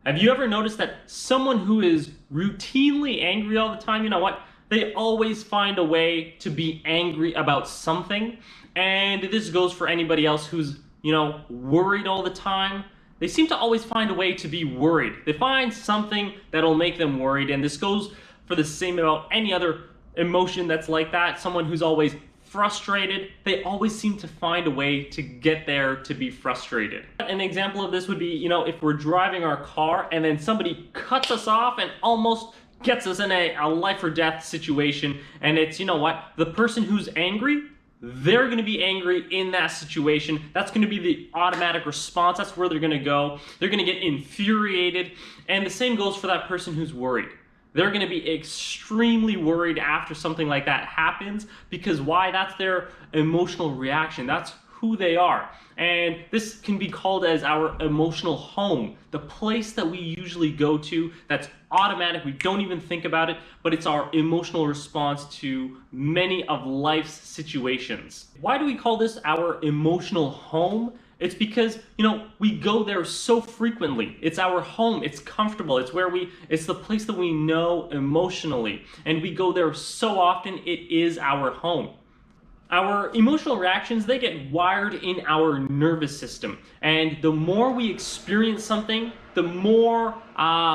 Have you ever noticed that someone who is routinely angry all the time, you know what? They always find a way to be angry about something. And this goes for anybody else who's, worried all the time. They seem to always find a way to be worried. They find something that'll make them worried. And this goes for the same about any other emotion that's like that. Someone who's always frustrated, they always seem to find a way to get there to be frustrated. An example of this would be, if we're driving our car and then somebody cuts us off and almost gets us in a life or death situation, and it's, the person who's angry, they're going to be angry in that situation. That's going to be the automatic response. That's where they're going to go. They're going to get infuriated. And the same goes for that person who's worried. They're going to be extremely worried after something like that happens, because why? That's their emotional reaction. That's who they are. And this can be called as our emotional home, the place that we usually go to that's automatic. We don't even think about it, but it's our emotional response to many of life's situations. Why do we call this our emotional home? It's because, we go there so frequently. It's our home. It's comfortable. It's the place that we know emotionally. And we go there so often, it is our home. Our emotional reactions, they get wired in our nervous system. And the more we experience something, the more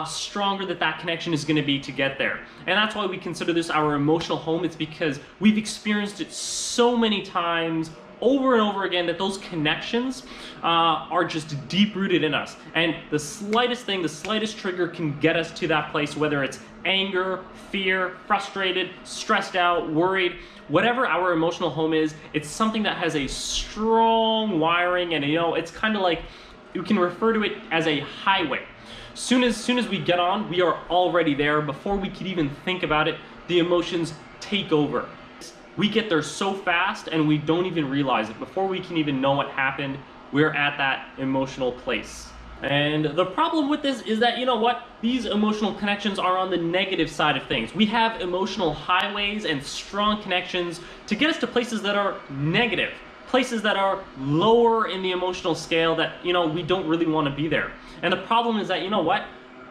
stronger that connection is going to be to get there. And that's why we consider this our emotional home. It's because we've experienced it so many times over and over again that those connections are just deep rooted in us. And the slightest thing, the slightest trigger can get us to that place, whether it's anger, fear, frustrated, stressed out, worried. Whatever our emotional home is, it's something that has a strong wiring, and it's kind of like, you can refer to it as a highway. Soon as we get on, we are already there. Before we could even think about it, the emotions take over. We get there so fast and we don't even realize it. Before we can even know what happened, we're at that emotional place. And the problem with this is that, these emotional connections are on the negative side of things. We have emotional highways and strong connections to get us to places that are negative, places that are lower in the emotional scale that, we don't really want to be there. And the problem is that,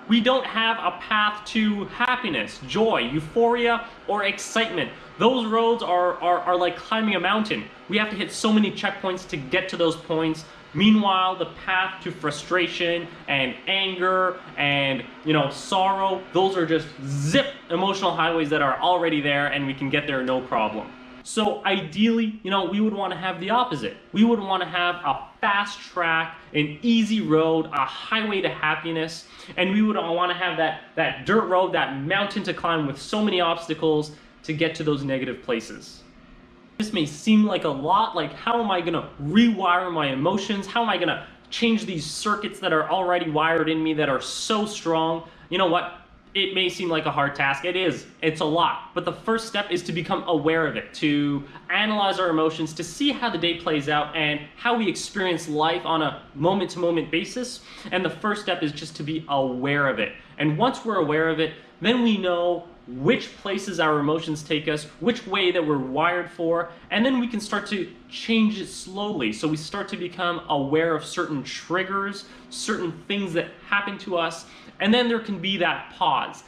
we don't have a path to happiness, joy, euphoria, or excitement. Those roads are like climbing a mountain. We have to hit so many checkpoints to get to those points. Meanwhile, the path to frustration and anger and, sorrow, those are just zip emotional highways that are already there, and we can get there no problem. So ideally, we would want to have the opposite. We would want to have a fast track, an easy road, a highway to happiness, and we would want to have that dirt road, that mountain to climb with so many obstacles to get to those negative places. This may seem like a lot, like how am I going to rewire my emotions? How am I going to change these circuits that are already wired in me that are so strong? You know what? It may seem like a hard task. It is. It's a lot. But the first step is to become aware of it, to analyze our emotions, to see how the day plays out and how we experience life on a moment-to-moment basis. And the first step is just to be aware of it. And once we're aware of it, then we know which places our emotions take us, which way that we're wired for, and then we can start to change it slowly. So we start to become aware of certain triggers, certain things that happen to us, and then there can be that pause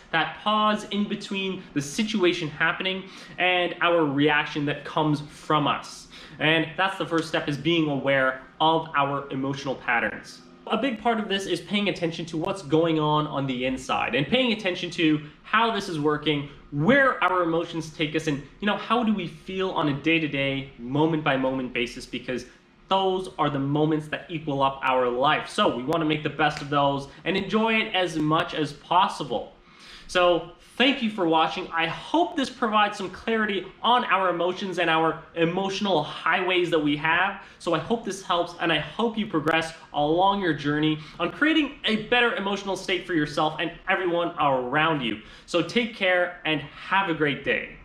in between the situation happening and our reaction that comes from us. And that's the first step, is being aware of our emotional patterns. A big part of this is paying attention to what's going on the inside, and paying attention to how this is working, where our emotions take us, and how do we feel on a day-to-day, moment-by-moment basis, because those are the moments that equal up our life. So we want to make the best of those and enjoy it as much as possible. So thank you for watching. I hope this provides some clarity on our emotions and our emotional highways that we have. So I hope this helps, and I hope you progress along your journey on creating a better emotional state for yourself and everyone around you. So take care and have a great day.